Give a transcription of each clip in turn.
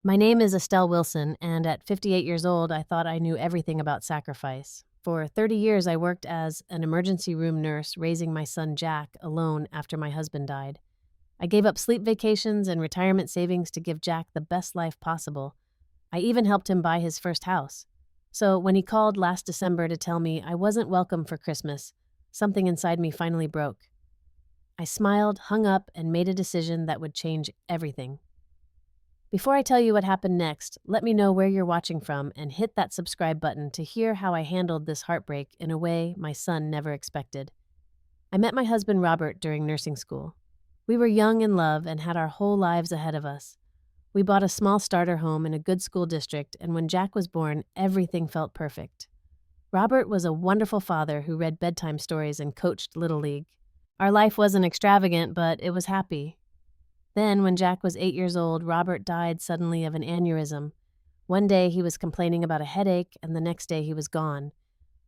My name is Estelle Wilson, and at 58 years old, I thought I knew everything about sacrifice. For 30 years, I worked as an emergency room nurse, raising my son Jack alone after my husband died. I gave up sleep vacations and retirement savings to give Jack the best life possible. I even helped him buy his first house. So when he called last December to tell me I wasn't welcome for Christmas, something inside me finally broke. I smiled, hung up, and made a decision that would change everything. Before I tell you what happened next, let me know where you're watching from and hit that subscribe button to hear how I handled this heartbreak in a way my son never expected. I met my husband Robert during nursing school. We were young in love and had our whole lives ahead of us. We bought a small starter home in a good school district, and when Jack was born, everything felt perfect. Robert was a wonderful father who read bedtime stories and coached Little League. Our life wasn't extravagant, but it was happy. Then, when Jack was 8 years old, Robert died suddenly of an aneurysm. One day he was complaining about a headache, and the next day he was gone.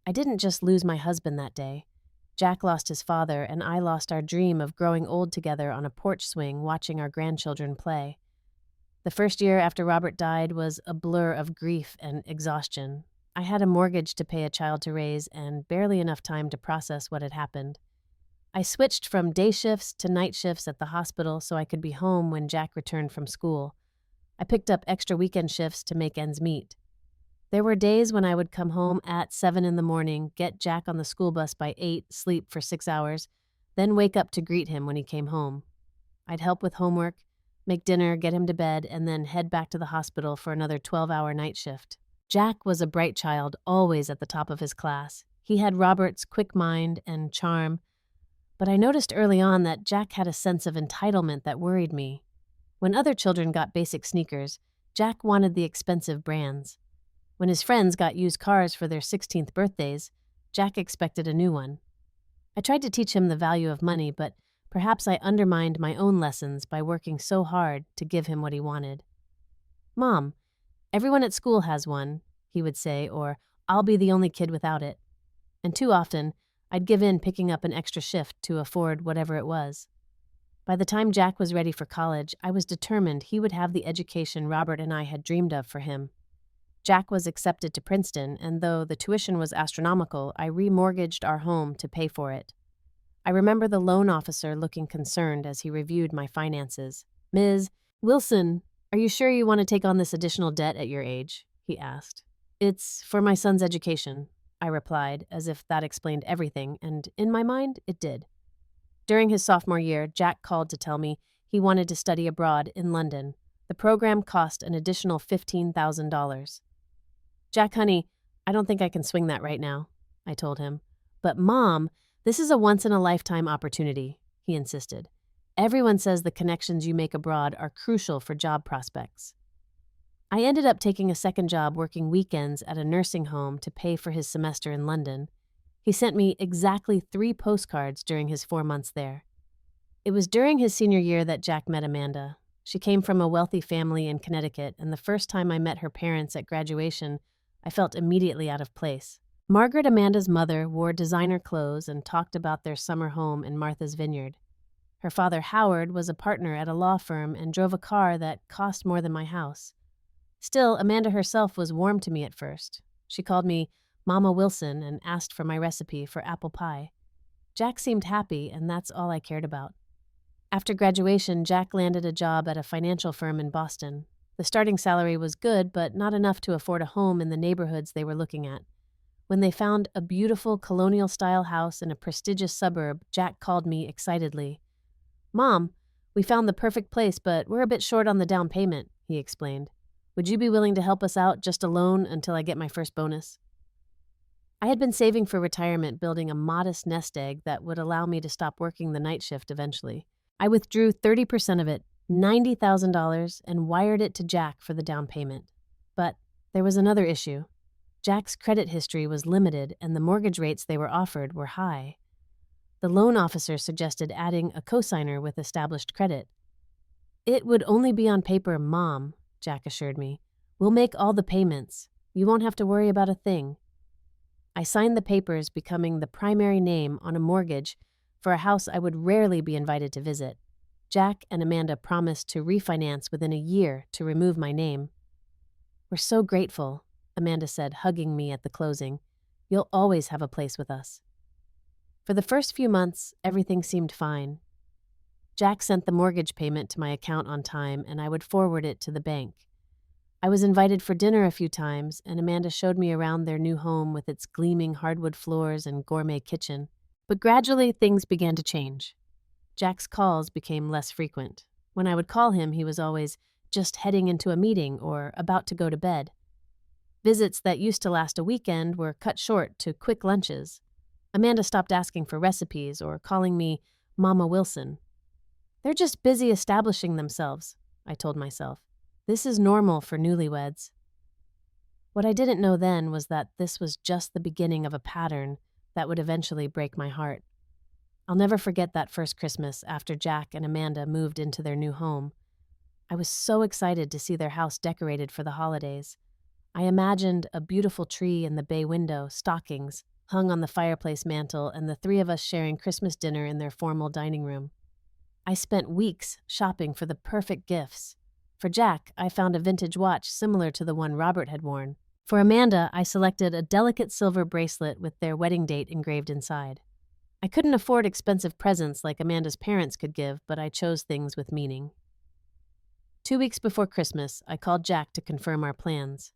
I didn't just lose my husband that day. Jack lost his father, and I lost our dream of growing old together on a porch swing watching our grandchildren play. The first year after Robert died was a blur of grief and exhaustion. I had a mortgage to pay, a child to raise, and barely enough time to process what had happened. I switched from day shifts to night shifts at the hospital so I could be home when Jack returned from school. I picked up extra weekend shifts to make ends meet. There were days when I would come home at 7 in the morning, get Jack on the school bus by 8, sleep for 6 hours, then wake up to greet him when he came home. I'd help with homework, make dinner, get him to bed, and then head back to the hospital for another 12-hour night shift. Jack was a bright child, always at the top of his class. He had Robert's quick mind and charm, but I noticed early on that Jack had a sense of entitlement that worried me. When other children got basic sneakers, Jack wanted the expensive brands. When his friends got used cars for their 16th birthdays, Jack expected a new one. I tried to teach him the value of money, but perhaps I undermined my own lessons by working so hard to give him what he wanted. "Mom, everyone at school has one," he would say, or "I'll be the only kid without it." And too often, I'd give in, picking up an extra shift to afford whatever it was. By the time Jack was ready for college, I was determined he would have the education Robert and I had dreamed of for him. Jack was accepted to Princeton, and though the tuition was astronomical, I remortgaged our home to pay for it. I remember the loan officer looking concerned as he reviewed my finances. "Ms. Wilson, are you sure you want to take on this additional debt at your age?" he asked. "It's for my son's education," I replied, as if that explained everything, and in my mind, it did. During his sophomore year, Jack called to tell me he wanted to study abroad in London. The program cost an additional $15,000. "Jack, honey, I don't think I can swing that right now," I told him. "But Mom, this is a once-in-a-lifetime opportunity," he insisted. "Everyone says the connections you make abroad are crucial for job prospects." I ended up taking a second job working weekends at a nursing home to pay for his semester in London. He sent me exactly 3 postcards during his 4 months there. It was during his senior year that Jack met Amanda. She came from a wealthy family in Connecticut, and the first time I met her parents at graduation, I felt immediately out of place. Margaret, Amanda's mother, wore designer clothes and talked about their summer home in Martha's Vineyard. Her father, Howard, was a partner at a law firm and drove a car that cost more than my house. Still, Amanda herself was warm to me at first. She called me Mama Wilson and asked for my recipe for apple pie. Jack seemed happy, and that's all I cared about. After graduation, Jack landed a job at a financial firm in Boston. The starting salary was good, but not enough to afford a home in the neighborhoods they were looking at. When they found a beautiful colonial-style house in a prestigious suburb, Jack called me excitedly. "Mom, we found the perfect place, but we're a bit short on the down payment," he explained. "Would you be willing to help us out just a loan until I get my first bonus?" I had been saving for retirement, building a modest nest egg that would allow me to stop working the night shift eventually. I withdrew 30% of it, $90,000, and wired it to Jack for the down payment. But there was another issue. Jack's credit history was limited, and the mortgage rates they were offered were high. The loan officer suggested adding a cosigner with established credit. "It would only be on paper, Mom," Jack assured me. "We'll make all the payments. You won't have to worry about a thing." I signed the papers, becoming the primary name on a mortgage for a house I would rarely be invited to visit. Jack and Amanda promised to refinance within a year to remove my name. "We're so grateful," Amanda said, hugging me at the closing. "You'll always have a place with us." For the first few months, everything seemed fine. Jack sent the mortgage payment to my account on time, and I would forward it to the bank. I was invited for dinner a few times, and Amanda showed me around their new home with its gleaming hardwood floors and gourmet kitchen. But gradually, things began to change. Jack's calls became less frequent. When I would call him, he was always just heading into a meeting or about to go to bed. Visits that used to last a weekend were cut short to quick lunches. Amanda stopped asking for recipes or calling me Mama Wilson. "They're just busy establishing themselves," I told myself. "This is normal for newlyweds." What I didn't know then was that this was just the beginning of a pattern that would eventually break my heart. I'll never forget that first Christmas after Jack and Amanda moved into their new home. I was so excited to see their house decorated for the holidays. I imagined a beautiful tree in the bay window, stockings hung on the fireplace mantel, and the three of us sharing Christmas dinner in their formal dining room. I spent weeks shopping for the perfect gifts. For Jack, I found a vintage watch similar to the one Robert had worn. For Amanda, I selected a delicate silver bracelet with their wedding date engraved inside. I couldn't afford expensive presents like Amanda's parents could give, but I chose things with meaning. 2 weeks before Christmas, I called Jack to confirm our plans.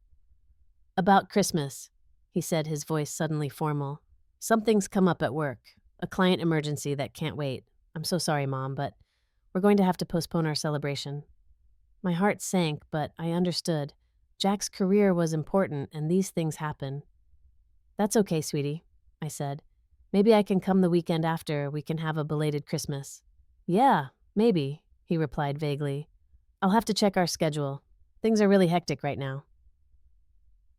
"About Christmas," he said, his voice suddenly formal. "Something's come up at work, a client emergency that can't wait. I'm so sorry, Mom, but we're going to have to postpone our celebration." My heart sank, but I understood. Jack's career was important, and these things happen. "That's okay, sweetie," I said. "Maybe I can come the weekend after. We can have a belated Christmas." "Yeah, maybe," he replied vaguely. "I'll have to check our schedule. Things are really hectic right now."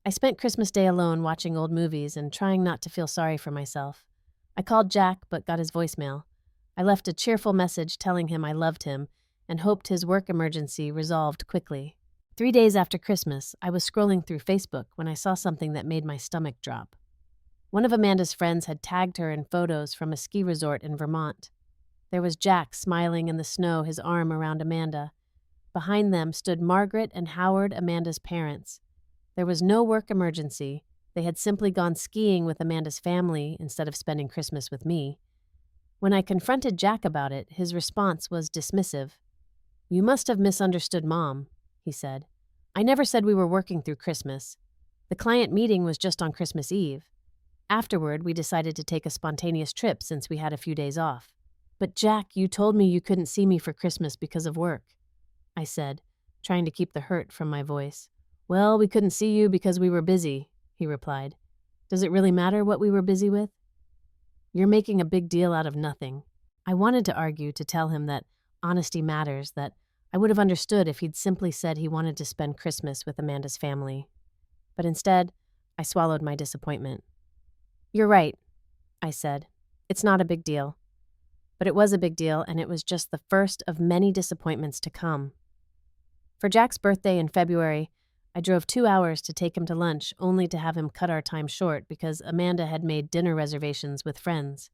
I spent Christmas Day alone watching old movies and trying not to feel sorry for myself. I called Jack but got his voicemail. I left a cheerful message telling him I loved him and hoped his work emergency resolved quickly. 3 days after Christmas, I was scrolling through Facebook when I saw something that made my stomach drop. One of Amanda's friends had tagged her in photos from a ski resort in Vermont. There was Jack smiling in the snow, his arm around Amanda. Behind them stood Margaret and Howard, Amanda's parents. There was no work emergency. They had simply gone skiing with Amanda's family instead of spending Christmas with me. When I confronted Jack about it, his response was dismissive. "You must have misunderstood Mom," he said. "I never said we were working through Christmas. The client meeting was just on Christmas Eve. Afterward, we decided to take a spontaneous trip since we had a few days off." "But Jack, you told me you couldn't see me for Christmas because of work," I said, trying to keep the hurt from my voice. "Well, we couldn't see you because we were busy," he replied. "Does it really matter what we were busy with?" "You're making a big deal out of nothing." I wanted to argue, to tell him that honesty matters, that I would have understood if he'd simply said he wanted to spend Christmas with Amanda's family. But instead, I swallowed my disappointment. "You're right," I said. "It's not a big deal." But it was a big deal, and it was just the first of many disappointments to come. For Jack's birthday in February, I drove 2 hours to take him to lunch, only to have him cut our time short because Amanda had made dinner reservations with friends.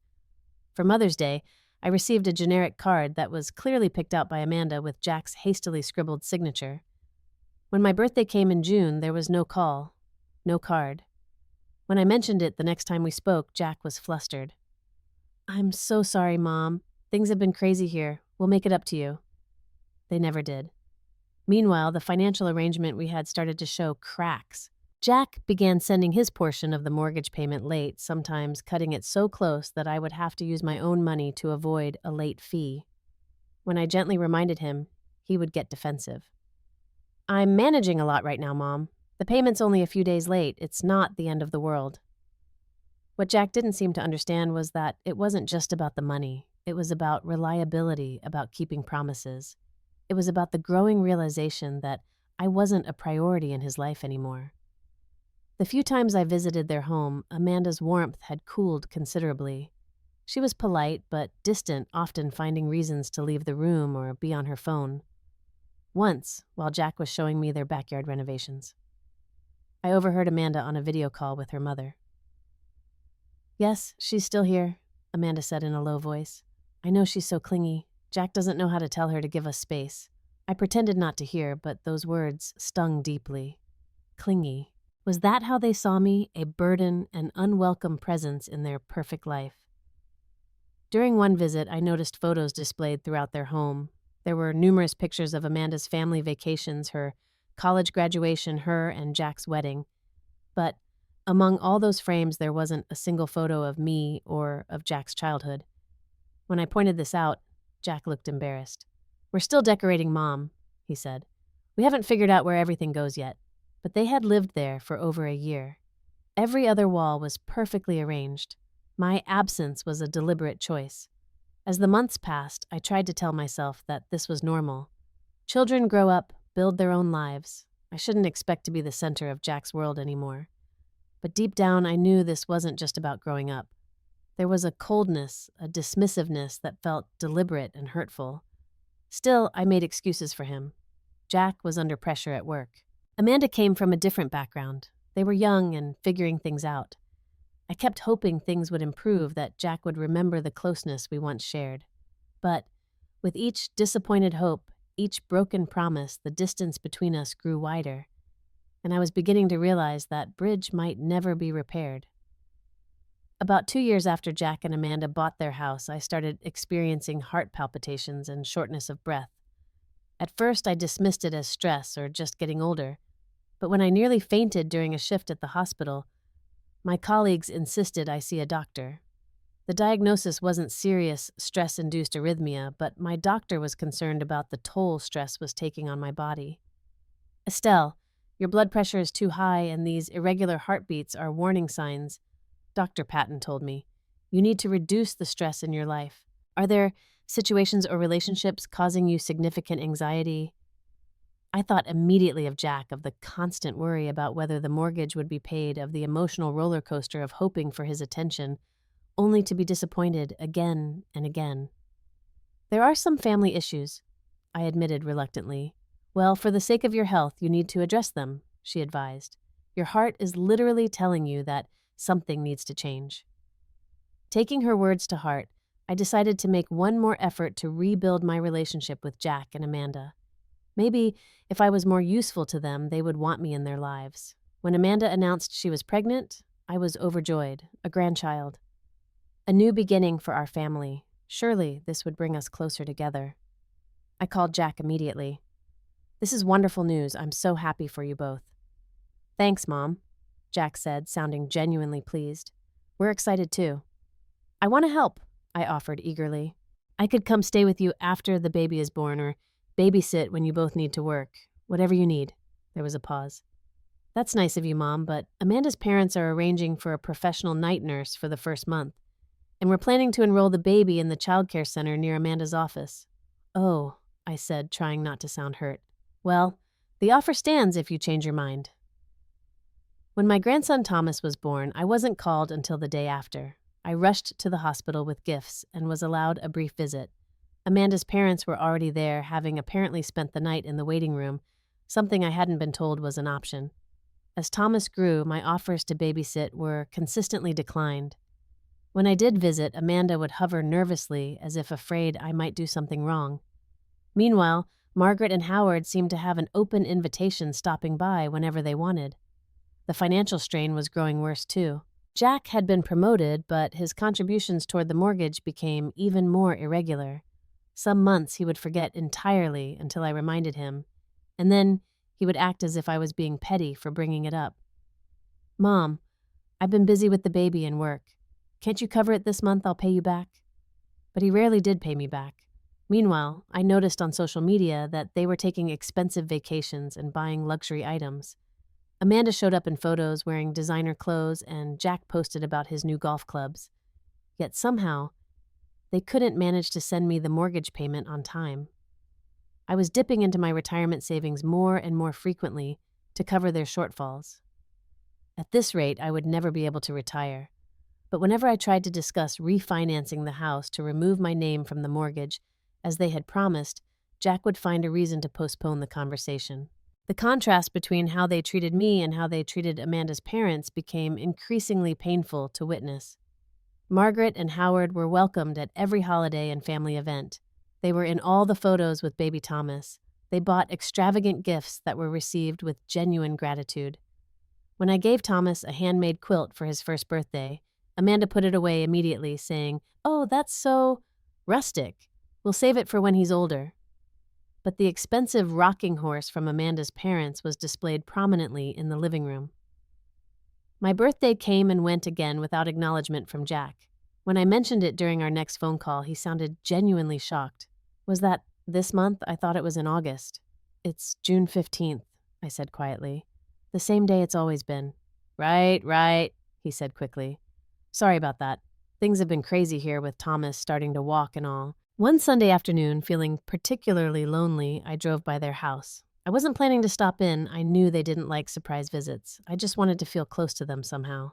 For Mother's Day, I received a generic card that was clearly picked out by Amanda with Jack's hastily scribbled signature. When my birthday came in June, there was no call, no card. When I mentioned it the next time we spoke, Jack was flustered. "I'm so sorry, Mom. Things have been crazy here. We'll make it up to you." They never did. Meanwhile, the financial arrangement we had started to show cracks. Jack began sending his portion of the mortgage payment late, sometimes cutting it so close that I would have to use my own money to avoid a late fee. When I gently reminded him, he would get defensive. "I'm managing a lot right now, Mom. The payment's only a few days late. It's not the end of the world." What Jack didn't seem to understand was that it wasn't just about the money. It was about reliability, about keeping promises. It was about the growing realization that I wasn't a priority in his life anymore. The few times I visited their home, Amanda's warmth had cooled considerably. She was polite but distant, often finding reasons to leave the room or be on her phone. Once, while Jack was showing me their backyard renovations, I overheard Amanda on a video call with her mother. "Yes, she's still here," Amanda said in a low voice. "I know she's so clingy. Jack doesn't know how to tell her to give us space. I pretended not to hear, but those words stung deeply. Clingy. Was that how they saw me, a burden, an unwelcome presence in their perfect life? During one visit, I noticed photos displayed throughout their home. There were numerous pictures of Amanda's family vacations, her college graduation, her and Jack's wedding. But among all those frames, there wasn't a single photo of me or of Jack's childhood. When I pointed this out, Jack looked embarrassed. "We're still decorating, Mom," he said. "We haven't figured out where everything goes yet." But they had lived there for over a year. Every other wall was perfectly arranged. My absence was a deliberate choice. As the months passed, I tried to tell myself that this was normal. Children grow up, build their own lives. I shouldn't expect to be the center of Jack's world anymore. But deep down, I knew this wasn't just about growing up. There was a coldness, a dismissiveness that felt deliberate and hurtful. Still, I made excuses for him. Jack was under pressure at work. Amanda came from a different background. They were young and figuring things out. I kept hoping things would improve, that Jack would remember the closeness we once shared. But with each disappointed hope, each broken promise, the distance between us grew wider, and I was beginning to realize that bridge might never be repaired. About 2 years after Jack and Amanda bought their house, I started experiencing heart palpitations and shortness of breath. At first, I dismissed it as stress or just getting older, but when I nearly fainted during a shift at the hospital, my colleagues insisted I see a doctor. The diagnosis wasn't serious stress-induced arrhythmia, but my doctor was concerned about the toll stress was taking on my body. "Estelle, your blood pressure is too high and these irregular heartbeats are warning signs," Dr. Patton told me. "You need to reduce the stress in your life. Are there situations or relationships causing you significant anxiety?" I thought immediately of Jack, of the constant worry about whether the mortgage would be paid, of the emotional roller coaster of hoping for his attention, only to be disappointed again and again. "There are some family issues," I admitted reluctantly. "Well, for the sake of your health, you need to address them," she advised. "Your heart is literally telling you that something needs to change." Taking her words to heart, I decided to make one more effort to rebuild my relationship with Jack and Amanda. Maybe if I was more useful to them, they would want me in their lives. When Amanda announced she was pregnant, I was overjoyed, a grandchild. A new beginning for our family. Surely this would bring us closer together. I called Jack immediately. "This is wonderful news. I'm so happy for you both." "Thanks, Mom," Jack said, sounding genuinely pleased. "We're excited too." "I want to help," I offered eagerly. "I could come stay with you after the baby is born, or babysit when you both need to work. Whatever you need." There was a pause. "That's nice of you, Mom, but Amanda's parents are arranging for a professional night nurse for the first month, and we're planning to enroll the baby in the childcare center near Amanda's office." "Oh," I said, trying not to sound hurt. "Well, the offer stands if you change your mind." When my grandson Thomas was born, I wasn't called until the day after. I rushed to the hospital with gifts and was allowed a brief visit. Amanda's parents were already there, having apparently spent the night in the waiting room, something I hadn't been told was an option. As Thomas grew, my offers to babysit were consistently declined. When I did visit, Amanda would hover nervously as if afraid I might do something wrong. Meanwhile, Margaret and Howard seemed to have an open invitation, stopping by whenever they wanted. The financial strain was growing worse too. Jack had been promoted, but his contributions toward the mortgage became even more irregular. Some months he would forget entirely until I reminded him, and then he would act as if I was being petty for bringing it up. "Mom, I've been busy with the baby and work. Can't you cover it this month? I'll pay you back." But he rarely did pay me back. Meanwhile, I noticed on social media that they were taking expensive vacations and buying luxury items. Amanda showed up in photos wearing designer clothes, and Jack posted about his new golf clubs. Yet somehow, they couldn't manage to send me the mortgage payment on time. I was dipping into my retirement savings more and more frequently to cover their shortfalls. At this rate, I would never be able to retire. But whenever I tried to discuss refinancing the house to remove my name from the mortgage, as they had promised, Jack would find a reason to postpone the conversation. The contrast between how they treated me and how they treated Amanda's parents became increasingly painful to witness. Margaret and Howard were welcomed at every holiday and family event. They were in all the photos with baby Thomas. They bought extravagant gifts that were received with genuine gratitude. When I gave Thomas a handmade quilt for his first birthday, Amanda put it away immediately, saying, "Oh, that's so rustic. We'll save it for when he's older." But the expensive rocking horse from Amanda's parents was displayed prominently in the living room. My birthday came and went again without acknowledgement from Jack. When I mentioned it during our next phone call, he sounded genuinely shocked. "Was that this month? I thought it was in August." "It's June 15th, I said quietly. "The same day it's always been." Right, he said quickly. "Sorry about that. Things have been crazy here with Thomas starting to walk and all." One Sunday afternoon, feeling particularly lonely, I drove by their house. I wasn't planning to stop in. I knew they didn't like surprise visits. I just wanted to feel close to them somehow.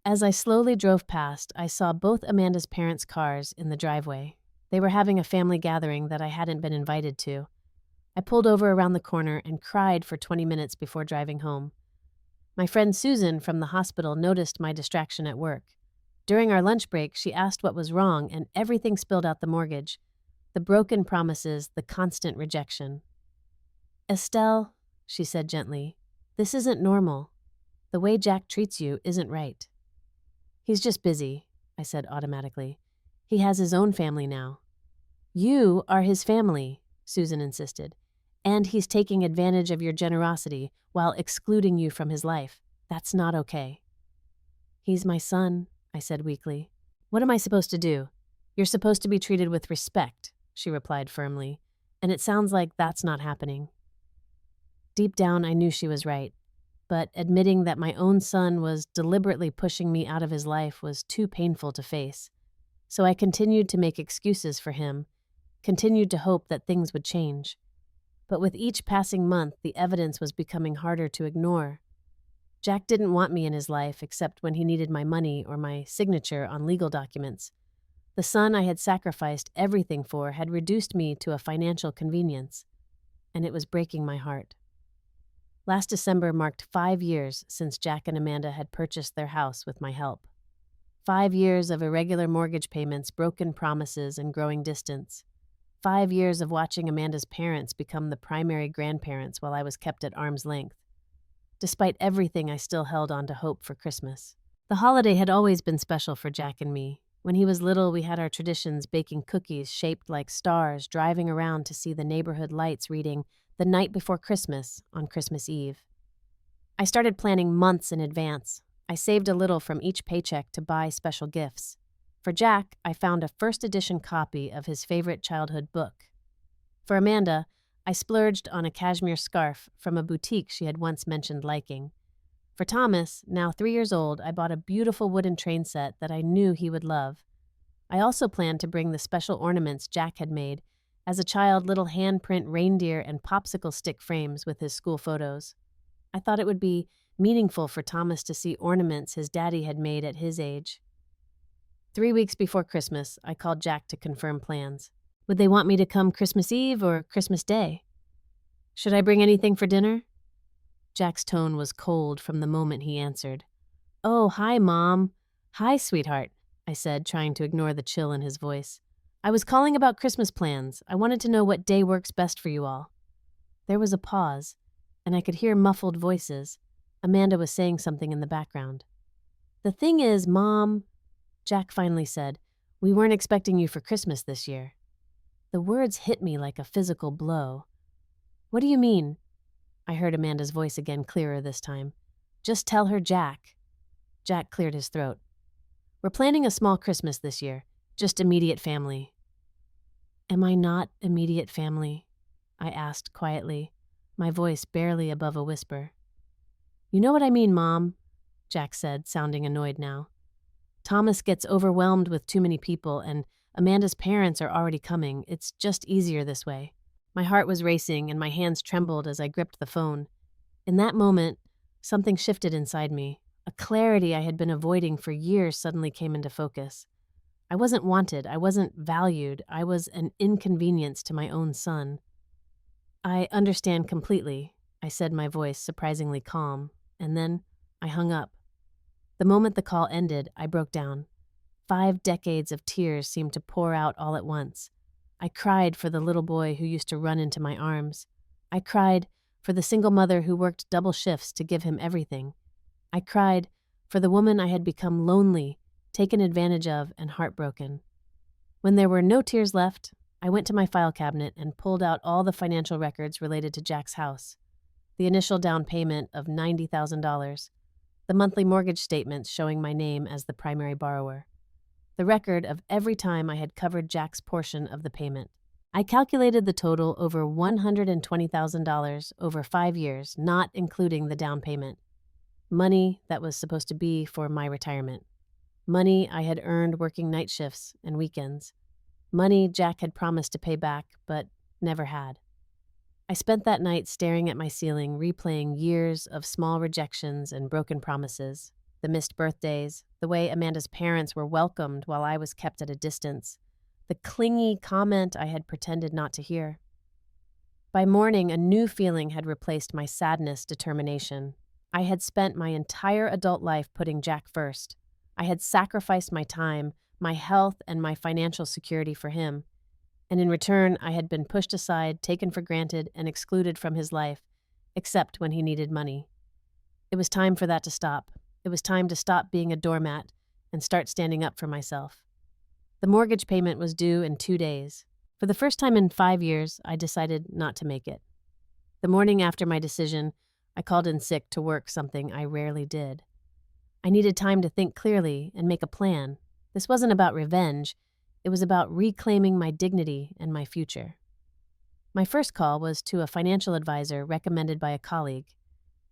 As I slowly drove past, I saw both Amanda's parents' cars in the driveway. They were having a family gathering that I hadn't been invited to. I pulled over around the corner and cried for 20 minutes before driving home. My friend Susan from the hospital noticed my distraction at work. During our lunch break, she asked what was wrong, and everything spilled out: the mortgage, the broken promises, the constant rejection. "Estelle," she said gently, "this isn't normal. The way Jack treats you isn't right." "He's just busy," I said automatically. "He has his own family now." "You are his family," Susan insisted, "and he's taking advantage of your generosity while excluding you from his life. That's not okay." "He's my son," I said weakly. "What am I supposed to do?" "You're supposed to be treated with respect," she replied firmly, "and it sounds like that's not happening." Deep down, I knew she was right, but admitting that my own son was deliberately pushing me out of his life was too painful to face. So I continued to make excuses for him, continued to hope that things would change. But with each passing month, the evidence was becoming harder to ignore. Jack didn't want me in his life except when he needed my money or my signature on legal documents. The son I had sacrificed everything for had reduced me to a financial convenience, and it was breaking my heart. Last December marked 5 years since Jack and Amanda had purchased their house with my help. 5 years of irregular mortgage payments, broken promises, and growing distance. 5 years of watching Amanda's parents become the primary grandparents while I was kept at arm's length. Despite everything, I still held on to hope for Christmas. The holiday had always been special for Jack and me. When he was little, we had our traditions: baking cookies shaped like stars, driving around to see the neighborhood lights, reading "The Night Before Christmas" on Christmas Eve. I started planning months in advance. I saved a little from each paycheck to buy special gifts. For Jack, I found a first edition copy of his favorite childhood book. For Amanda, I splurged on a cashmere scarf from a boutique she had once mentioned liking. For Thomas, now 3 years old, I bought a beautiful wooden train set that I knew he would love. I also planned to bring the special ornaments Jack had made, as a child, little handprint reindeer and popsicle stick frames with his school photos. I thought it would be meaningful for Thomas to see ornaments his daddy had made at his age. 3 weeks before Christmas, I called Jack to confirm plans. Would they want me to come Christmas Eve or Christmas Day? Should I bring anything for dinner? Jack's tone was cold from the moment he answered. "Oh, hi, Mom." "Hi, sweetheart," I said, trying to ignore the chill in his voice. "I was calling about Christmas plans. I wanted to know what day works best for you all." There was a pause, and I could hear muffled voices. Amanda was saying something in the background. "The thing is, Mom," Jack finally said, "we weren't expecting you for Christmas this year." The words hit me like a physical blow. "What do you mean?" I heard Amanda's voice again, clearer this time. "Just tell her Jack." Jack cleared his throat. "We're planning a small Christmas this year, just immediate family." "Am I not immediate family?" I asked quietly, my voice barely above a whisper. "You know what I mean, Mom," Jack said, sounding annoyed now. "Thomas gets overwhelmed with too many people, and Amanda's parents are already coming. It's just easier this way." My heart was racing and my hands trembled as I gripped the phone. In that moment, something shifted inside me. A clarity I had been avoiding for years suddenly came into focus. I wasn't wanted, I wasn't valued, I was an inconvenience to my own son. "I understand completely," I said, my voice surprisingly calm, and then I hung up. The moment the call ended, I broke down. 5 decades of tears seemed to pour out all at once. I cried for the little boy who used to run into my arms. I cried for the single mother who worked double shifts to give him everything. I cried for the woman I had become lonely, taken advantage of, and heartbroken. When there were no tears left, I went to my file cabinet and pulled out all the financial records related to Jack's house. The initial down payment of $90,000, the monthly mortgage statements showing my name as the primary borrower, the record of every time I had covered Jack's portion of the payment. I calculated the total over $120,000 over 5 years, not including the down payment. Money that was supposed to be for my retirement. Money I had earned working night shifts and weekends. Money Jack had promised to pay back, but never had. I spent that night staring at my ceiling, replaying years of small rejections and broken promises, the missed birthdays, the way Amanda's parents were welcomed while I was kept at a distance, the clingy comment I had pretended not to hear. By morning, a new feeling had replaced my sadness determination. I had spent my entire adult life putting Jack first. I had sacrificed my time, my health, and my financial security for him. And in return, I had been pushed aside, taken for granted, and excluded from his life, except when he needed money. It was time for that to stop. It was time to stop being a doormat and start standing up for myself. The mortgage payment was due in 2 days. For the first time in 5 years, I decided not to make it. The morning after my decision, I called in sick to work, something I rarely did. I needed time to think clearly and make a plan. This wasn't about revenge. It was about reclaiming my dignity and my future. My first call was to a financial advisor recommended by a colleague.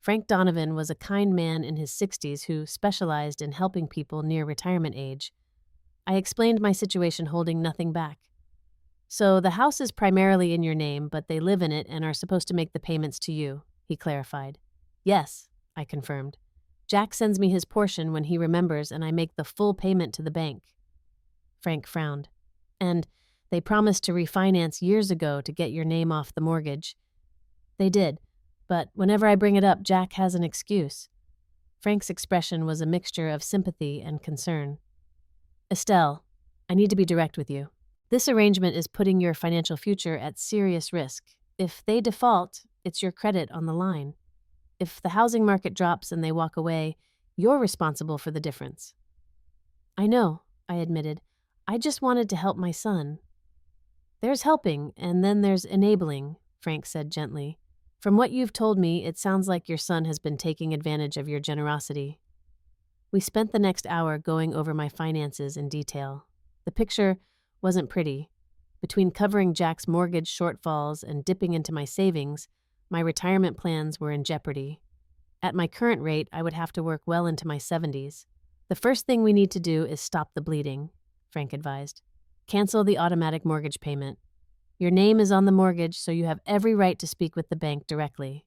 Frank Donovan was a kind man in his 60s who specialized in helping people near retirement age. I explained my situation, holding nothing back. So the house is primarily in your name, but they live in it and are supposed to make the payments to you, he clarified. Yes, I confirmed. Jack sends me his portion when he remembers, and I make the full payment to the bank. Frank frowned. And they promised to refinance years ago to get your name off the mortgage. They did, but whenever I bring it up, Jack has an excuse. Frank's expression was a mixture of sympathy and concern. Estelle, I need to be direct with you. This arrangement is putting your financial future at serious risk. If they default, it's your credit on the line. If the housing market drops and they walk away, you're responsible for the difference. I know, I admitted. I just wanted to help my son. There's helping, and then there's enabling, Frank said gently. From what you've told me, it sounds like your son has been taking advantage of your generosity. We spent the next hour going over my finances in detail. The picture wasn't pretty. Between covering Jack's mortgage shortfalls and dipping into my savings, my retirement plans were in jeopardy. At my current rate, I would have to work well into my 70s. The first thing we need to do is stop the bleeding, Frank advised. Cancel the automatic mortgage payment. Your name is on the mortgage, so you have every right to speak with the bank directly.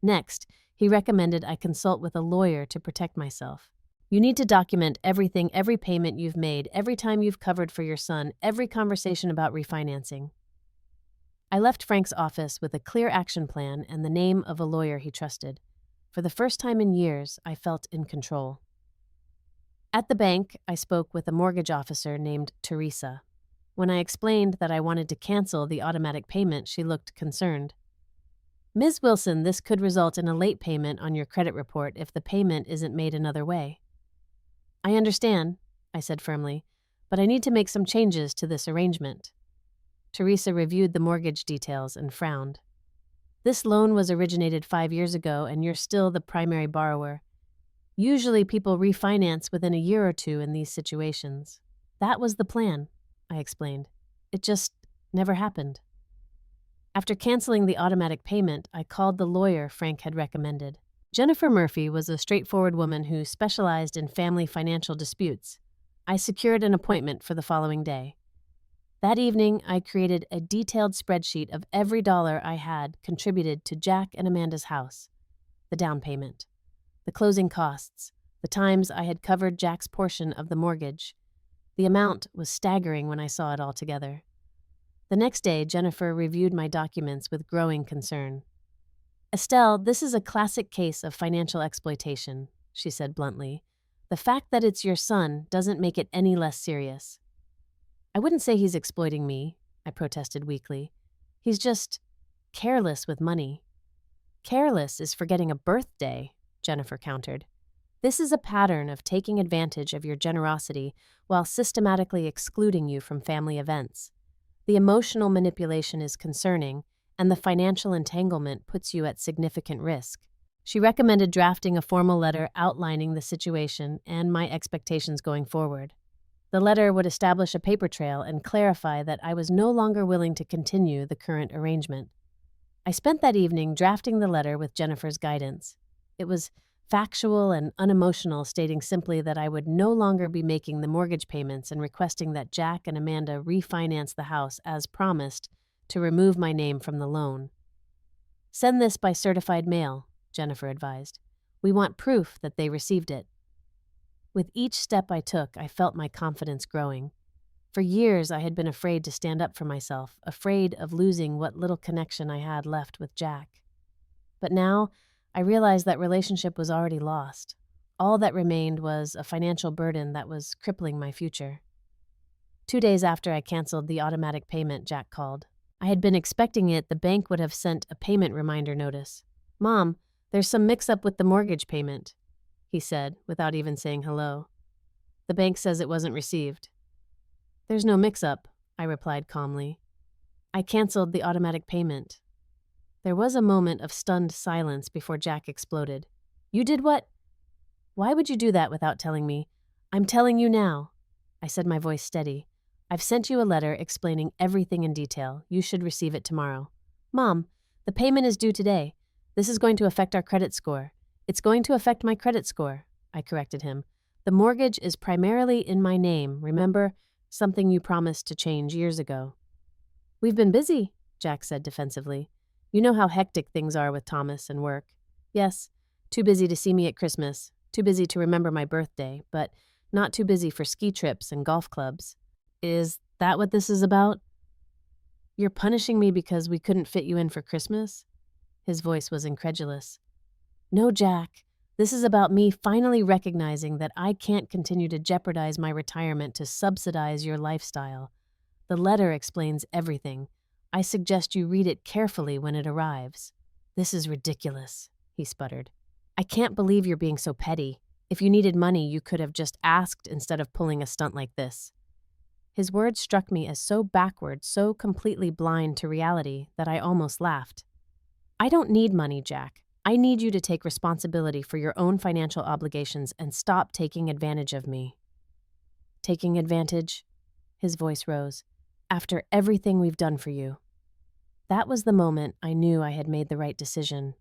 Next, he recommended I consult with a lawyer to protect myself. You need to document everything, every payment you've made, every time you've covered for your son, every conversation about refinancing. I left Frank's office with a clear action plan and the name of a lawyer he trusted. For the first time in years, I felt in control. At the bank, I spoke with a mortgage officer named Teresa. When I explained that I wanted to cancel the automatic payment, she looked concerned. Ms. Wilson, this could result in a late payment on your credit report if the payment isn't made another way. I understand, I said firmly, but I need to make some changes to this arrangement. Teresa reviewed the mortgage details and frowned. This loan was originated 5 years ago, and you're still the primary borrower. Usually people refinance within a year or two in these situations. That was the plan, I explained. It just never happened. After canceling the automatic payment, I called the lawyer Frank had recommended. Jennifer Murphy was a straightforward woman who specialized in family financial disputes. I secured an appointment for the following day. That evening, I created a detailed spreadsheet of every dollar I had contributed to Jack and Amanda's house, the down payment, the closing costs, the times I had covered Jack's portion of the mortgage. The amount was staggering when I saw it all together. The next day, Jennifer reviewed my documents with growing concern. Estelle, this is a classic case of financial exploitation, she said bluntly. The fact that it's your son doesn't make it any less serious. I wouldn't say he's exploiting me, I protested weakly. He's just careless with money. Careless is forgetting a birthday, Jennifer countered. This is a pattern of taking advantage of your generosity while systematically excluding you from family events. The emotional manipulation is concerning, and the financial entanglement puts you at significant risk. She recommended drafting a formal letter outlining the situation and my expectations going forward. The letter would establish a paper trail and clarify that I was no longer willing to continue the current arrangement. I spent that evening drafting the letter with Jennifer's guidance. It was factual and unemotional, stating simply that I would no longer be making the mortgage payments and requesting that Jack and Amanda refinance the house as promised to remove my name from the loan. Send this by certified mail, Jennifer advised. We want proof that they received it. With each step I took, I felt my confidence growing. For years, I had been afraid to stand up for myself, afraid of losing what little connection I had left with Jack. But now, I realized that relationship was already lost. All that remained was a financial burden that was crippling my future. 2 days after I canceled the automatic payment, Jack called. I had been expecting it. The bank would have sent a payment reminder notice. "Mom, there's some mix-up with the mortgage payment," he said, without even saying hello. "The bank says it wasn't received." "There's no mix-up," I replied calmly. "I canceled the automatic payment." There was a moment of stunned silence before Jack exploded. "You did what? Why would you do that without telling me?" "I'm telling you now." I said, my voice steady. "I've sent you a letter explaining everything in detail. You should receive it tomorrow." "Mom, the payment is due today. This is going to affect our credit score." "It's going to affect my credit score," I corrected him. "The mortgage is primarily in my name, remember? Something you promised to change years ago." "We've been busy," Jack said defensively. "You know how hectic things are with Thomas and work." "Yes, too busy to see me at Christmas, too busy to remember my birthday, but not too busy for ski trips and golf clubs." "Is that what this is about?" "You're punishing me because we couldn't fit you in for Christmas?" His voice was incredulous. "No, Jack. This is about me finally recognizing that I can't continue to jeopardize my retirement to subsidize your lifestyle. The letter explains everything. I suggest you read it carefully when it arrives." "This is ridiculous," he sputtered. "I can't believe you're being so petty. If you needed money, you could have just asked instead of pulling a stunt like this." His words struck me as so backward, so completely blind to reality, that I almost laughed. "I don't need money, Jack. I need you to take responsibility for your own financial obligations and stop taking advantage of me." "Taking advantage?" His voice rose. "After everything we've done for you." That was the moment I knew I had made the right decision.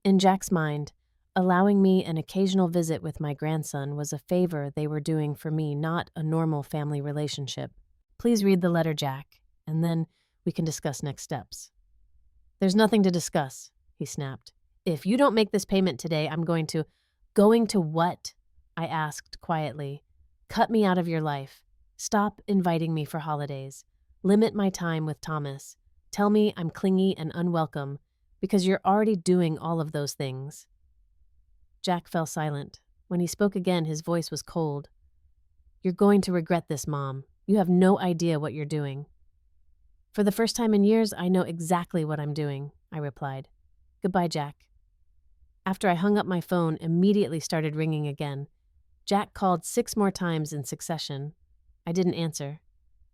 In Jack's mind, allowing me an occasional visit with my grandson was a favor they were doing for me, not a normal family relationship. "Please read the letter, Jack, and then we can discuss next steps." "There's nothing to discuss," he snapped. "If you don't make this payment today, I'm going to—" "Going to what?" I asked quietly. "Cut me out of your life. Stop inviting me for holidays. Limit my time with Thomas. Tell me I'm clingy and unwelcome, because you're already doing all of those things." Jack fell silent. When he spoke again, his voice was cold. "You're going to regret this, Mom. You have no idea what you're doing." "For the first time in years, I know exactly what I'm doing," I replied. "Goodbye, Jack." After I hung up my phone, immediately started ringing again. Jack called 6 more times in succession. I didn't answer.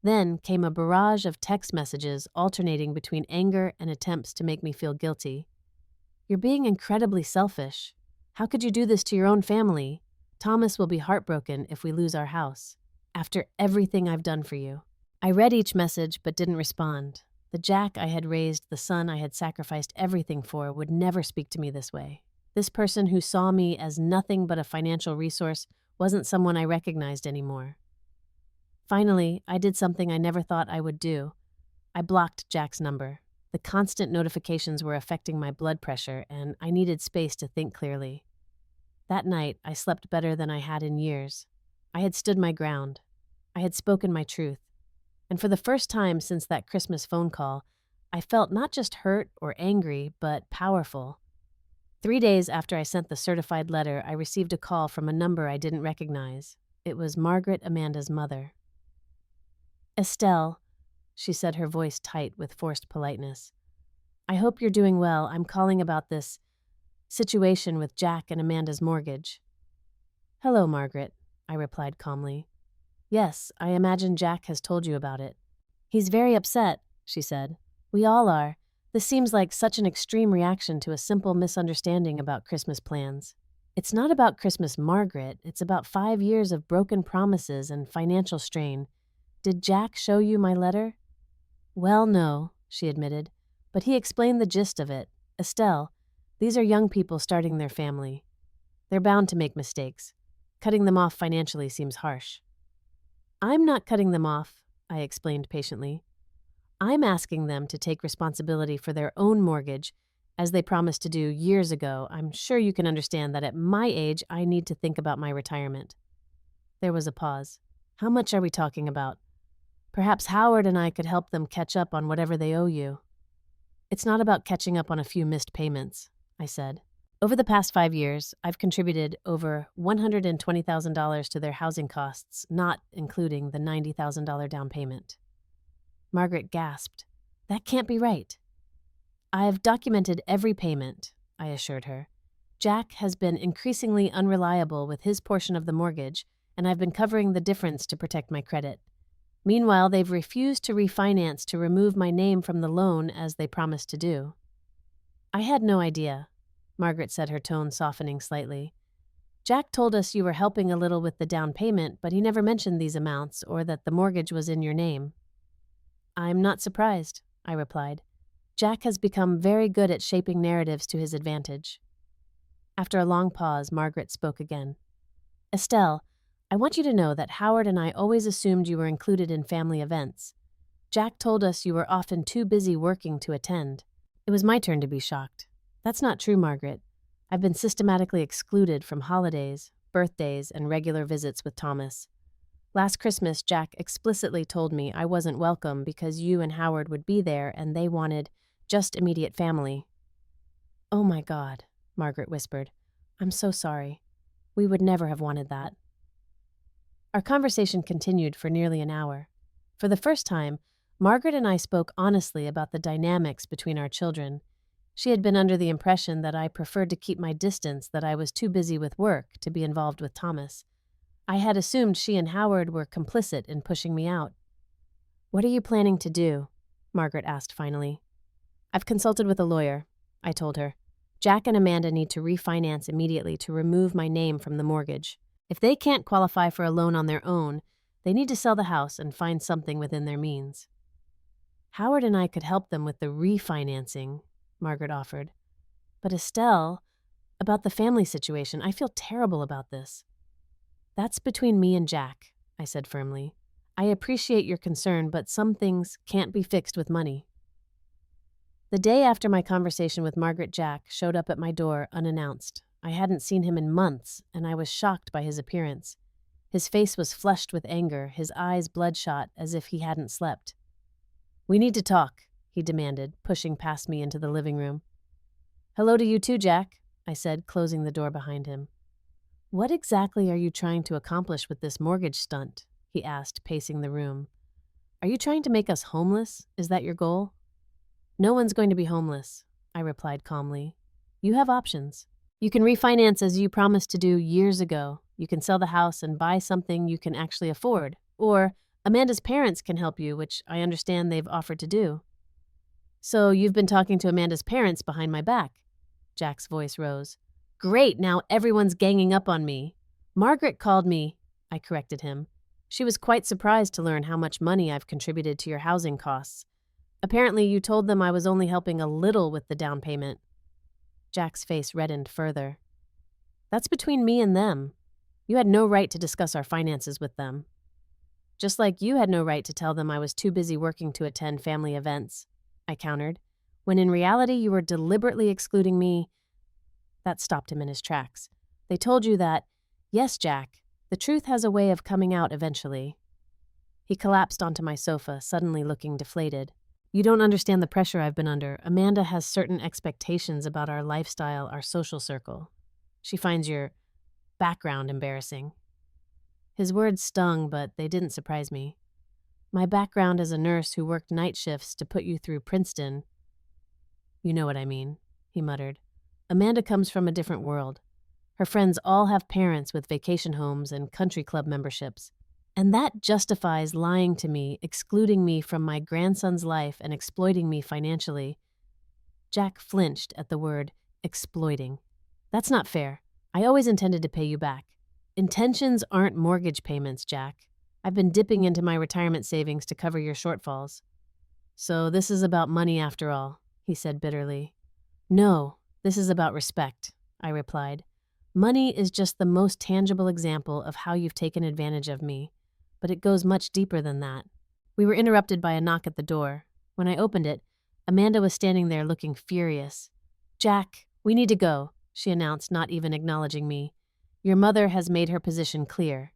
Then came a barrage of text messages alternating between anger and attempts to make me feel guilty. "You're being incredibly selfish. How could you do this to your own family? Thomas will be heartbroken if we lose our house. After everything I've done for you." I read each message but didn't respond. The Jack I had raised, the son I had sacrificed everything for, would never speak to me this way. This person who saw me as nothing but a financial resource wasn't someone I recognized anymore. Finally, I did something I never thought I would do. I blocked Jack's number. The constant notifications were affecting my blood pressure, and I needed space to think clearly. That night, I slept better than I had in years. I had stood my ground. I had spoken my truth. And for the first time since that Christmas phone call, I felt not just hurt or angry, but powerful. 3 days after I sent the certified letter, I received a call from a number I didn't recognize. It was Margaret Amanda's mother. "Estelle," she said, her voice tight with forced politeness. I hope you're doing well. I'm calling about this situation with Jack and Amanda's mortgage. Hello, Margaret, I replied calmly. Yes, I imagine Jack has told you about it. He's very upset, she said. We all are. This seems like such an extreme reaction to a simple misunderstanding about Christmas plans. It's not about Christmas, Margaret. It's about 5 years of broken promises and financial strain. Did Jack show you my letter? Well, no, she admitted, but he explained the gist of it. Estelle, these are young people starting their family. They're bound to make mistakes. Cutting them off financially seems harsh. I'm not cutting them off, I explained patiently. I'm asking them to take responsibility for their own mortgage, as they promised to do years ago. I'm sure you can understand that at my age, I need to think about my retirement. There was a pause. How much are we talking about? Perhaps Howard and I could help them catch up on whatever they owe you. It's not about catching up on a few missed payments, I said. Over the past 5 years, I've contributed over $120,000 to their housing costs, not including the $90,000 down payment. Margaret gasped. That can't be right. I've documented every payment, I assured her. Jack has been increasingly unreliable with his portion of the mortgage, and I've been covering the difference to protect my credit. Meanwhile, they've refused to refinance to remove my name from the loan as they promised to do. I had no idea, Margaret said, her tone softening slightly. Jack told us you were helping a little with the down payment, but he never mentioned these amounts or that the mortgage was in your name. I'm not surprised, I replied. Jack has become very good at shaping narratives to his advantage. After a long pause, Margaret spoke again. Estelle, I want you to know that Howard and I always assumed you were included in family events. Jack told us you were often too busy working to attend. It was my turn to be shocked. That's not true, Margaret. I've been systematically excluded from holidays, birthdays, and regular visits with Thomas. Last Christmas, Jack explicitly told me I wasn't welcome because you and Howard would be there and they wanted just immediate family. Oh my God, Margaret whispered. I'm so sorry. We would never have wanted that. Our conversation continued for nearly an hour. For the first time, Margaret and I spoke honestly about the dynamics between our children. She had been under the impression that I preferred to keep my distance, that I was too busy with work to be involved with Thomas. I had assumed she and Howard were complicit in pushing me out. What are you planning to do? Margaret asked finally. I've consulted with a lawyer, I told her. Jack and Amanda need to refinance immediately to remove my name from the mortgage. If they can't qualify for a loan on their own, they need to sell the house and find something within their means. Howard and I could help them with the refinancing, Margaret offered. But Estelle, about the family situation, I feel terrible about this. That's between me and Jack, I said firmly. I appreciate your concern, but some things can't be fixed with money. The day after my conversation with Margaret, Jack showed up at my door unannounced. I hadn't seen him in months, and I was shocked by his appearance. His face was flushed with anger, his eyes bloodshot as if he hadn't slept. We need to talk, he demanded, pushing past me into the living room. Hello to you too, Jack, I said, closing the door behind him. What exactly are you trying to accomplish with this mortgage stunt? He asked, pacing the room. Are you trying to make us homeless? Is that your goal? No one's going to be homeless, I replied calmly. You have options. You can refinance as you promised to do years ago. You can sell the house and buy something you can actually afford. Or Amanda's parents can help you, which I understand they've offered to do. So you've been talking to Amanda's parents behind my back? Jack's voice rose. Great, now everyone's ganging up on me. Margaret called me, I corrected him. She was quite surprised to learn how much money I've contributed to your housing costs. Apparently you told them I was only helping a little with the down payment. Jack's face reddened further. That's between me and them. You had no right to discuss our finances with them. Just like you had no right to tell them I was too busy working to attend family events, I countered, when in reality you were deliberately excluding me. That stopped him in his tracks. They told you that, yes, Jack, the truth has a way of coming out eventually. He collapsed onto my sofa, suddenly looking deflated. You don't understand the pressure I've been under. Amanda has certain expectations about our lifestyle, our social circle. She finds your background embarrassing. His words stung, but they didn't surprise me. My background as a nurse who worked night shifts to put you through Princeton. You know what I mean, he muttered. Amanda comes from a different world. Her friends all have parents with vacation homes and country club memberships. And that justifies lying to me, excluding me from my grandson's life and exploiting me financially. Jack flinched at the word exploiting. That's not fair. I always intended to pay you back. Intentions aren't mortgage payments, Jack. I've been dipping into my retirement savings to cover your shortfalls. So this is about money after all, he said bitterly. No, this is about respect, I replied. Money is just the most tangible example of how you've taken advantage of me, but it goes much deeper than that. We were interrupted by a knock at the door. When I opened it, Amanda was standing there looking furious. Jack, we need to go, she announced, not even acknowledging me. Your mother has made her position clear.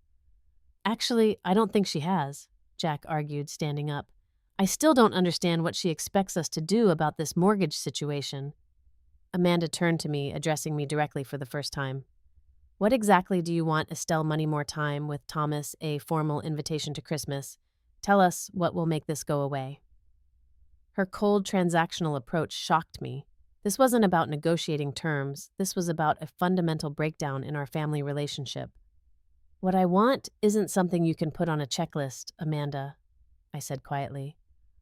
Actually, I don't think she has, Jack argued, standing up. I still don't understand what she expects us to do about this mortgage situation. Amanda turned to me, addressing me directly for the first time. What exactly do you want Estelle Moneymore time with Thomas, a formal invitation to Christmas? Tell us what will make this go away. Her cold transactional approach shocked me. This wasn't about negotiating terms. This was about a fundamental breakdown in our family relationship. What I want isn't something you can put on a checklist, Amanda, I said quietly.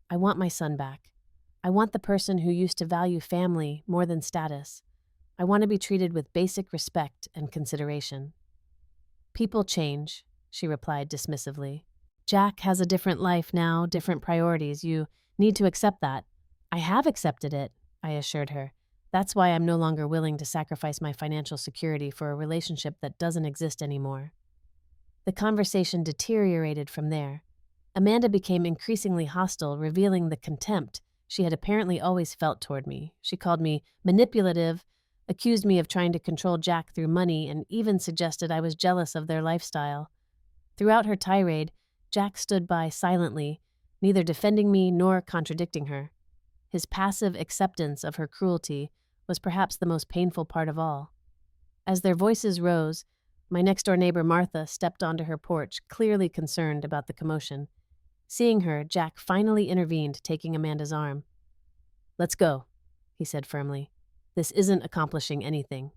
I want my son back. I want the person who used to value family more than status. I want to be treated with basic respect and consideration. People change, she replied dismissively. Jack has a different life now, different priorities. You need to accept that. I have accepted it, I assured her. That's why I'm no longer willing to sacrifice my financial security for a relationship that doesn't exist anymore. The conversation deteriorated from there. Amanda became increasingly hostile, revealing the contempt she had apparently always felt toward me. She called me manipulative, accused me of trying to control Jack through money, and even suggested I was jealous of their lifestyle. Throughout her tirade, Jack stood by silently, neither defending me nor contradicting her. His passive acceptance of her cruelty was perhaps the most painful part of all. As their voices rose, my next-door neighbor Martha stepped onto her porch, clearly concerned about the commotion. Seeing her, Jack finally intervened, taking Amanda's arm. Let's go, he said firmly. This isn't accomplishing anything.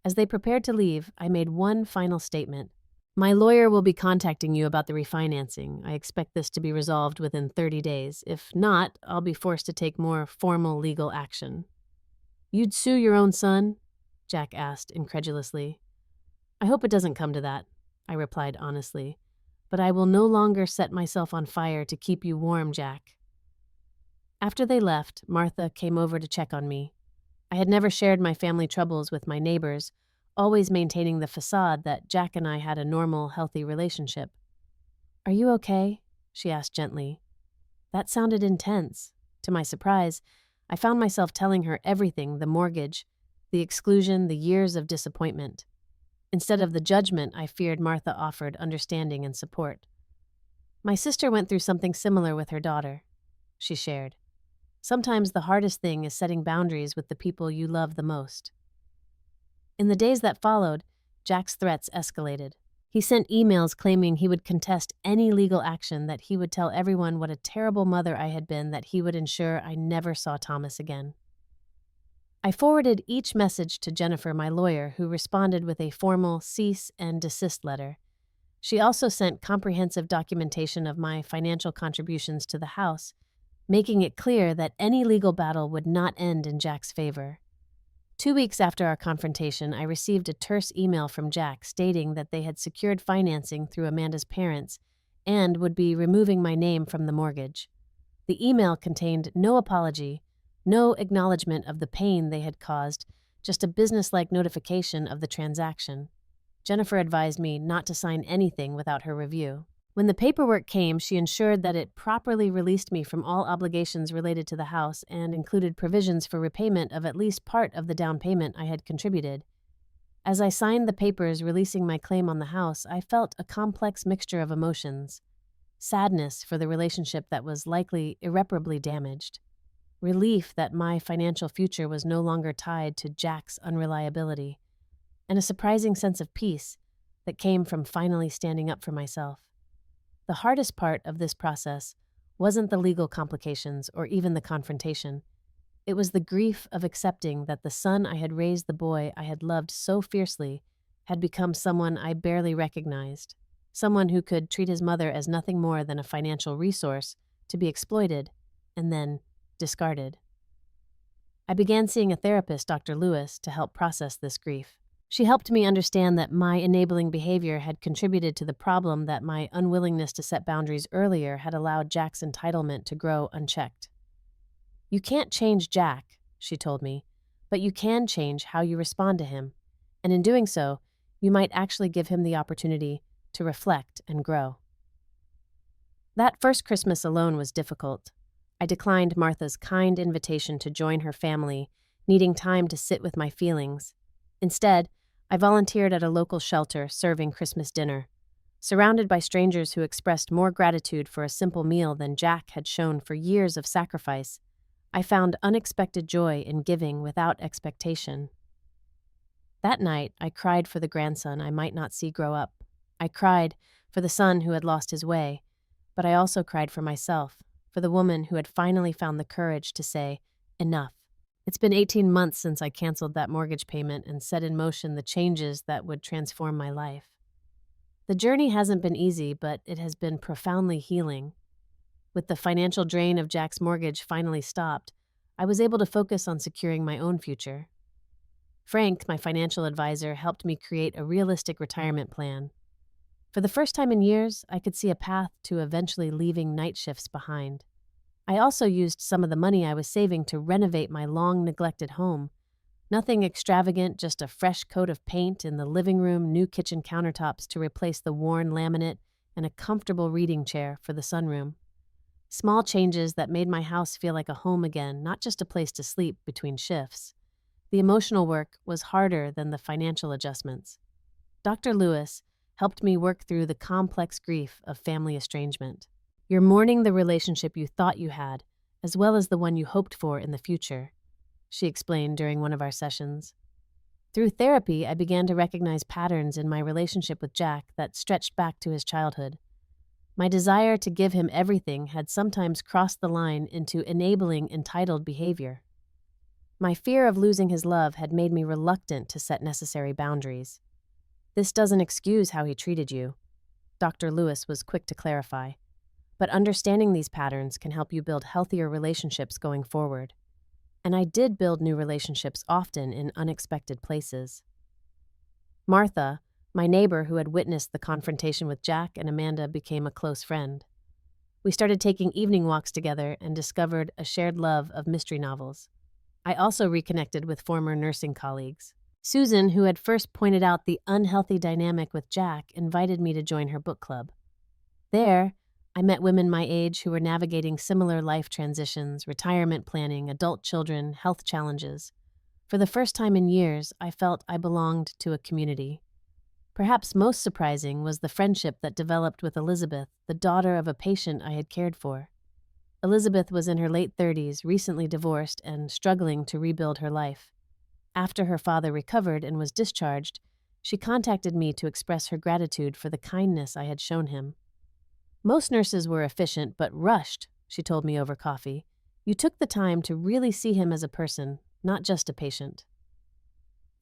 As they prepared to leave, I made one final statement. My lawyer will be contacting you about the refinancing. I expect this to be resolved within 30 days. If not, I'll be forced to take more formal legal action. You'd sue your own son? Jack asked incredulously. I hope it doesn't come to that, I replied honestly. But I will no longer set myself on fire to keep you warm, Jack. After they left, Martha came over to check on me. I had never shared my family troubles with my neighbors, always maintaining the facade that Jack and I had a normal, healthy relationship. Are you okay? She asked gently. That sounded intense. To my surprise, I found myself telling her everything, the mortgage, the exclusion, the years of disappointment. Instead of the judgment I feared, Martha offered understanding and support. My sister went through something similar with her daughter, she shared. Sometimes the hardest thing is setting boundaries with the people you love the most. In the days that followed, Jack's threats escalated. He sent emails claiming he would contest any legal action, that he would tell everyone what a terrible mother I had been, that he would ensure I never saw Thomas again. I forwarded each message to Jennifer, my lawyer, who responded with a formal cease and desist letter. She also sent comprehensive documentation of my financial contributions to the house, making it clear that any legal battle would not end in Jack's favor. 2 weeks after our confrontation, I received a terse email from Jack stating that they had secured financing through Amanda's parents and would be removing my name from the mortgage. The email contained no apology, no acknowledgement of the pain they had caused, just a businesslike notification of the transaction. Jennifer advised me not to sign anything without her review. When the paperwork came, she ensured that it properly released me from all obligations related to the house and included provisions for repayment of at least part of the down payment I had contributed. As I signed the papers releasing my claim on the house, I felt a complex mixture of emotions. Sadness for the relationship that was likely irreparably damaged. Relief that my financial future was no longer tied to Jack's unreliability. And a surprising sense of peace that came from finally standing up for myself. The hardest part of this process wasn't the legal complications or even the confrontation. It was the grief of accepting that the son I had raised, the boy I had loved so fiercely, had become someone I barely recognized, someone who could treat his mother as nothing more than a financial resource to be exploited and then discarded. I began seeing a therapist, Dr. Lewis, to help process this grief. She helped me understand that my enabling behavior had contributed to the problem, that my unwillingness to set boundaries earlier had allowed Jack's entitlement to grow unchecked. "You can't change Jack," she told me, "but you can change how you respond to him. And in doing so, you might actually give him the opportunity to reflect and grow." That first Christmas alone was difficult. I declined Martha's kind invitation to join her family, needing time to sit with my feelings. Instead, I volunteered at a local shelter serving Christmas dinner. Surrounded by strangers who expressed more gratitude for a simple meal than Jack had shown for years of sacrifice, I found unexpected joy in giving without expectation. That night, I cried for the grandson I might not see grow up. I cried for the son who had lost his way, but I also cried for myself, for the woman who had finally found the courage to say, "Enough." It's been 18 months since I canceled that mortgage payment and set in motion the changes that would transform my life. The journey hasn't been easy, but it has been profoundly healing. With the financial drain of Jack's mortgage finally stopped, I was able to focus on securing my own future. Frank, my financial advisor, helped me create a realistic retirement plan. For the first time in years, I could see a path to eventually leaving night shifts behind. I also used some of the money I was saving to renovate my long-neglected home. Nothing extravagant, just a fresh coat of paint in the living room, new kitchen countertops to replace the worn laminate, and a comfortable reading chair for the sunroom. Small changes that made my house feel like a home again, not just a place to sleep between shifts. The emotional work was harder than the financial adjustments. Dr. Lewis helped me work through the complex grief of family estrangement. You're mourning the relationship you thought you had, as well as the one you hoped for in the future, she explained during one of our sessions. Through therapy, I began to recognize patterns in my relationship with Jack that stretched back to his childhood. My desire to give him everything had sometimes crossed the line into enabling entitled behavior. My fear of losing his love had made me reluctant to set necessary boundaries. "This doesn't excuse how he treated you," Dr. Lewis was quick to clarify. "But understanding these patterns can help you build healthier relationships going forward." And I did build new relationships, often in unexpected places. Martha, my neighbor who had witnessed the confrontation with Jack and Amanda, became a close friend. We started taking evening walks together and discovered a shared love of mystery novels. I also reconnected with former nursing colleagues. Susan, who had first pointed out the unhealthy dynamic with Jack, invited me to join her book club. There, I met women my age who were navigating similar life transitions, retirement planning, adult children, health challenges. For the first time in years, I felt I belonged to a community. Perhaps most surprising was the friendship that developed with Elizabeth, the daughter of a patient I had cared for. Elizabeth was in her late 30s, recently divorced, and struggling to rebuild her life. After her father recovered and was discharged, she contacted me to express her gratitude for the kindness I had shown him. "Most nurses were efficient but rushed," she told me over coffee. "You took the time to really see him as a person, not just a patient."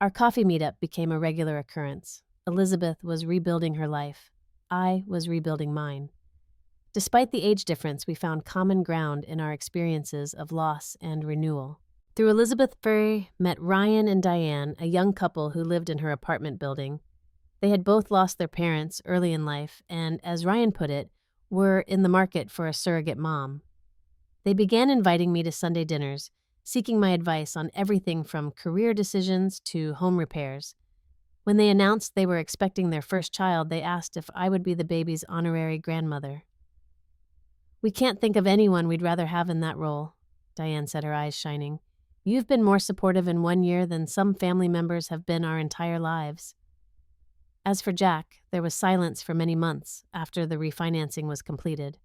Our coffee meetup became a regular occurrence. Elizabeth was rebuilding her life. I was rebuilding mine. Despite the age difference, we found common ground in our experiences of loss and renewal. Through Elizabeth, Furry met Ryan and Diane, a young couple who lived in her apartment building. They had both lost their parents early in life and, as Ryan put it, were in the market for a surrogate mom. They began inviting me to Sunday dinners, seeking my advice on everything from career decisions to home repairs. When they announced they were expecting their first child, they asked if I would be the baby's honorary grandmother. "We can't think of anyone we'd rather have in that role," Diane said, her eyes shining. "You've been more supportive in 1 year than some family members have been our entire lives." As for Jack, there was silence for many months after the refinancing was completed.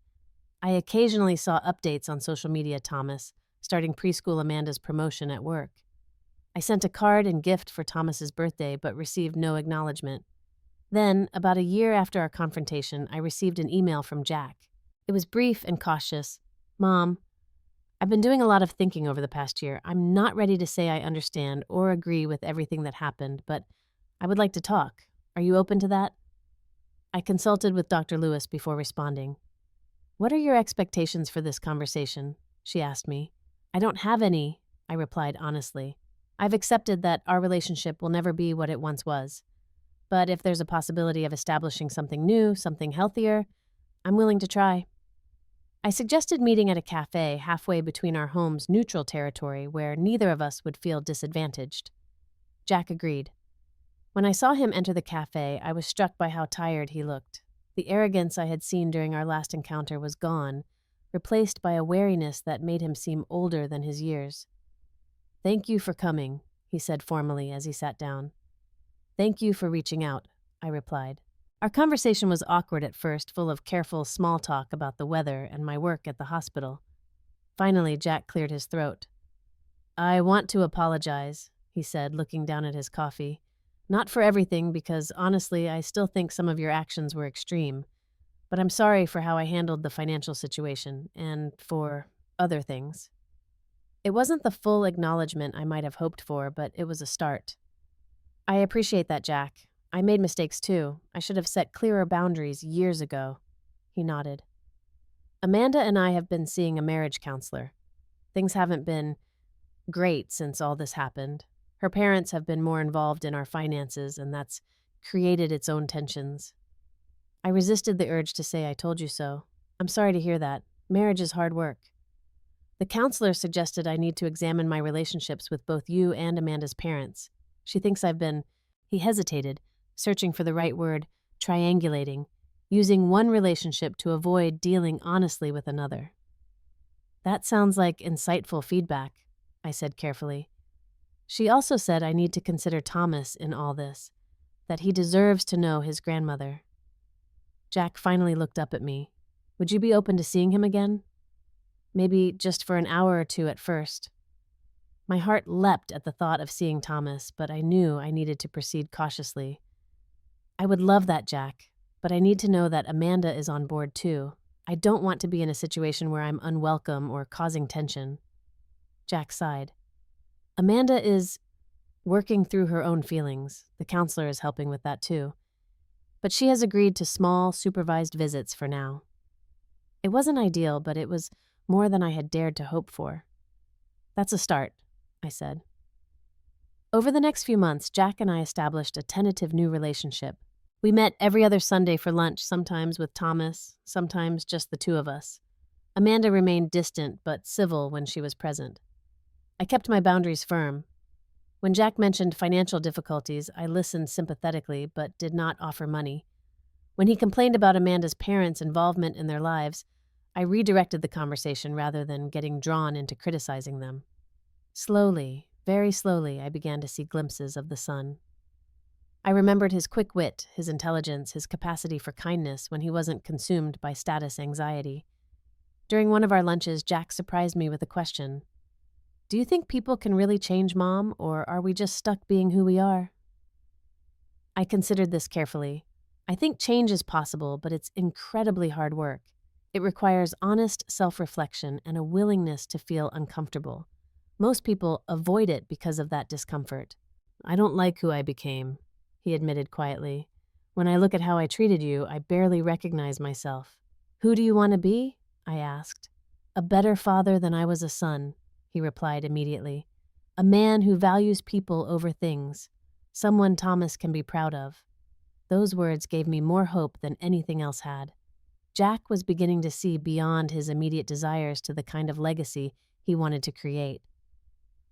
I occasionally saw updates on social media, Thomas, starting preschool Amanda's promotion at work. I sent a card and gift for Thomas's birthday but received no acknowledgement. Then, about a year after our confrontation, I received an email from Jack. It was brief and cautious. Mom, I've been doing a lot of thinking over the past year. I'm not ready to say I understand or agree with everything that happened, but I would like to talk. Are you open to that? I consulted with Dr. Lewis before responding. What are your expectations for this conversation? She asked me. I don't have any, I replied honestly. I've accepted that our relationship will never be what it once was. But if there's a possibility of establishing something new, something healthier, I'm willing to try. I suggested meeting at a cafe halfway between our homes' neutral territory where neither of us would feel disadvantaged. Jack agreed. When I saw him enter the cafe, I was struck by how tired he looked. The arrogance I had seen during our last encounter was gone, replaced by a wariness that made him seem older than his years. Thank you for coming, he said formally as he sat down. Thank you for reaching out, I replied. Our conversation was awkward at first, full of careful small talk about the weather and my work at the hospital. Finally, Jack cleared his throat. I want to apologize, he said, looking down at his coffee. Not for everything, because honestly, I still think some of your actions were extreme. But I'm sorry for how I handled the financial situation, and for other things. It wasn't the full acknowledgement I might have hoped for, but it was a start. I appreciate that, Jack. I made mistakes too. I should have set clearer boundaries years ago. He nodded. Amanda and I have been seeing a marriage counselor. Things haven't been great since all this happened. Her parents have been more involved in our finances, and that's created its own tensions. I resisted the urge to say I told you so. I'm sorry to hear that. Marriage is hard work. The counselor suggested I need to examine my relationships with both you and Amanda's parents. She thinks I've been, he hesitated, searching for the right word, triangulating, using one relationship to avoid dealing honestly with another. That sounds like insightful feedback, I said carefully. She also said I need to consider Thomas in all this, that he deserves to know his grandmother. Jack finally looked up at me. Would you be open to seeing him again? Maybe just for an hour or two at first. My heart leapt at the thought of seeing Thomas, but I knew I needed to proceed cautiously. I would love that, Jack, but I need to know that Amanda is on board too. I don't want to be in a situation where I'm unwelcome or causing tension. Jack sighed. Amanda is working through her own feelings. The counselor is helping with that too. But she has agreed to small, supervised visits for now. It wasn't ideal, but it was more than I had dared to hope for. That's a start, I said. Over the next few months, Jack and I established a tentative new relationship. We met every other Sunday for lunch, sometimes with Thomas, sometimes just the two of us. Amanda remained distant but civil when she was present. I kept my boundaries firm. When Jack mentioned financial difficulties, I listened sympathetically but did not offer money. When he complained about Amanda's parents' involvement in their lives, I redirected the conversation rather than getting drawn into criticizing them. Slowly, very slowly, I began to see glimpses of the sun. I remembered his quick wit, his intelligence, his capacity for kindness when he wasn't consumed by status anxiety. During one of our lunches, Jack surprised me with a question. Do you think people can really change, Mom, or are we just stuck being who we are? I considered this carefully. I think change is possible, but it's incredibly hard work. It requires honest self-reflection and a willingness to feel uncomfortable. Most people avoid it because of that discomfort. I don't like who I became, he admitted quietly. When I look at how I treated you, I barely recognize myself. Who do you want to be? I asked. A better father than I was a son, he replied immediately. A man who values people over things. Someone Thomas can be proud of. Those words gave me more hope than anything else had. Jack was beginning to see beyond his immediate desires to the kind of legacy he wanted to create.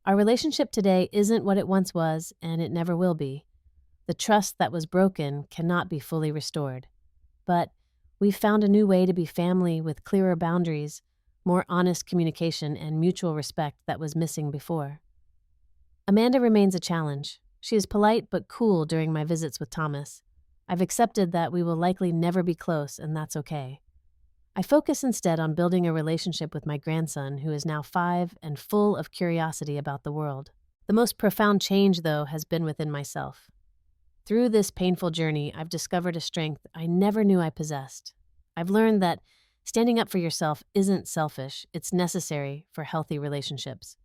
Our relationship today isn't what it once was, and it never will be. The trust that was broken cannot be fully restored. But we've found a new way to be family with clearer boundaries, more honest communication, and mutual respect that was missing before. Amanda remains a challenge. She is polite but cool during my visits with Thomas. I've accepted that we will likely never be close, and that's okay. I focus instead on building a relationship with my grandson, who is now 5 and full of curiosity about the world. The most profound change, though, has been within myself. Through this painful journey, I've discovered a strength I never knew I possessed. I've learned that standing up for yourself isn't selfish, it's necessary for healthy relationships.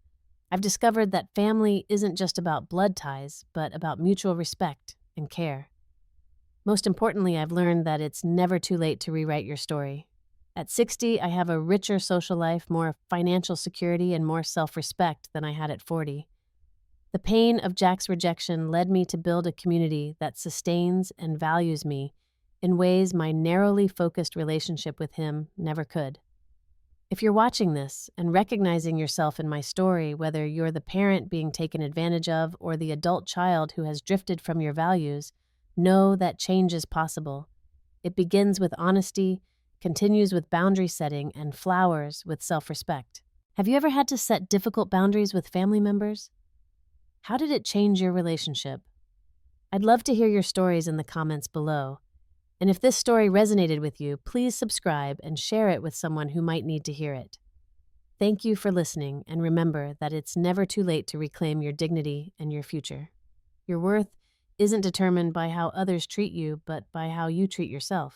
I've discovered that family isn't just about blood ties, but about mutual respect and care. Most importantly, I've learned that it's never too late to rewrite your story. At 60, I have a richer social life, more financial security, and more self respect than I had at 40. The pain of Jack's rejection led me to build a community that sustains and values me in ways my narrowly focused relationship with him never could. If you're watching this and recognizing yourself in my story, whether you're the parent being taken advantage of or the adult child who has drifted from your values, know that change is possible. It begins with honesty, continues with boundary setting, and flowers with self-respect. Have you ever had to set difficult boundaries with family members? How did it change your relationship? I'd love to hear your stories in the comments below. And if this story resonated with you, please subscribe and share it with someone who might need to hear it. Thank you for listening, and remember that it's never too late to reclaim your dignity and your future. Your worth isn't determined by how others treat you, but by how you treat yourself.